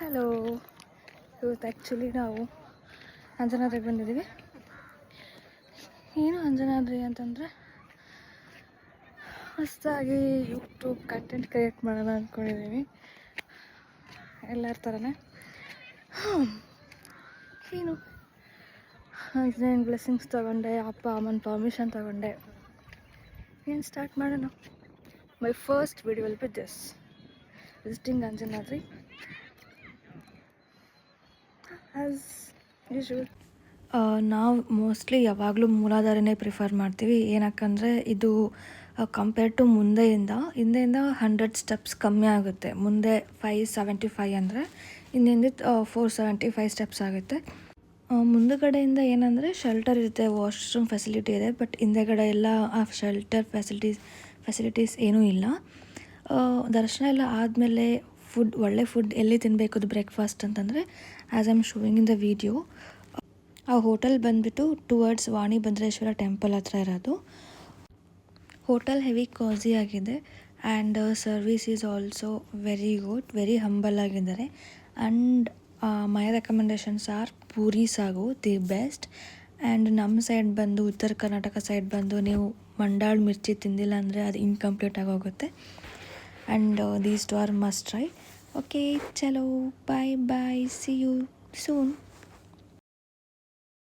Hello, ಇವತ್ತು actually ನಾವು ಅಂಜನಾದ್ರಿಗೆ ಬಂದಿದ್ದೀವಿ. ಏನು ಅಂಜನಾದ್ರಿ ಅಂತಂದರೆ ಹೊಸದಾಗಿ ಯೂಟ್ಯೂಬ್ ಕಂಟೆಂಟ್ ಕ್ರಿಯೇಟ್ ಮಾಡೋಣ ಅಂದ್ಕೊಂಡಿದ್ದೀವಿ ಎಲ್ಲರ ಥರನೇ. ಏನು ಆಂಜನೇಯನ ಬ್ಲೆಸ್ಸಿಂಗ್ಸ್ ತೊಗೊಂಡೆ, ಅಪ್ಪ ಅಮ್ಮನ ಪರ್ಮಿಷನ್ ತೊಗೊಂಡೆ, ಏನು ಸ್ಟಾರ್ಟ್ ಮಾಡೋಣ. My first video will be this, visiting Anjanadri as usual. ನಾವು ಮೋಸ್ಟ್ಲಿ ಯಾವಾಗಲೂ ಮೂಲಾಧಾರನೇ ಪ್ರಿಫರ್ ಮಾಡ್ತೀವಿ. ಏನಕ್ಕಂದರೆ ಇದು ಕಂಪೇರ್ ಟು ಹಿಂದೆಯಿಂದ 100 ಸ್ಟೆಪ್ಸ್ ಕಮ್ಮಿ ಆಗುತ್ತೆ. ಮುಂದೆ 575 ಅಂದರೆ ಹಿಂದೆ 475 ಸ್ಟೆಪ್ಸ್ ಆಗುತ್ತೆ. ಮುಂದುಗಡೆಯಿಂದ ಏನಂದರೆ ಶೆಲ್ಟರ್ ಇರುತ್ತೆ, ವಾಶ್ರೂಮ್ ಫೆಸಿಲಿಟಿ ಇದೆ. ಬಟ್ ಹಿಂದೆಗಡೆ ಎಲ್ಲ ಆ ಶೆಲ್ಟರ್ ಫೆಸಿಲಿಟೀಸ್ ಏನೂ ಇಲ್ಲ. ದರ್ಶನ ಎಲ್ಲ ಆದಮೇಲೆ ಒಳ್ಳೆ ಫುಡ್ ಎಲ್ಲಿ ತಿನ್ನಬೇಕು, ಅದು ಬ್ರೇಕ್ಫಾಸ್ಟ್ ಅಂತಂದರೆ as I am showing in the video, ಆ ಹೋಟೆಲ್ ಬಂದುಬಿಟ್ಟು ಟುವರ್ಡ್ಸ್ ವಾಣಿ ಭದ್ರೇಶ್ವರ ಟೆಂಪಲ್ ಹತ್ರ ಇರೋದು. ಹೋಟೆಲ್ ಹೆವಿ ಕಾಸಿ ಆಗಿದೆ and service is also very good, very humble ಆಗಿದ್ದಾರೆ. And my recommendations are puri sagu the best. And ನಮ್ಮ ಸೈಡ್ ಬಂದು ಉತ್ತರ ಕರ್ನಾಟಕ ಸೈಡ್ ಬಂದು ನೀವು ಮಂಡಾಳು ಮಿರ್ಚಿ ತಿಂದಿಲ್ಲ ಅಂದರೆ ಅದು ಇನ್ಕಂಪ್ಲೀಟ್ ಆಗೋಗುತ್ತೆ. And these two are must try. Okay, ಚಲೋ, bye bye, see you soon.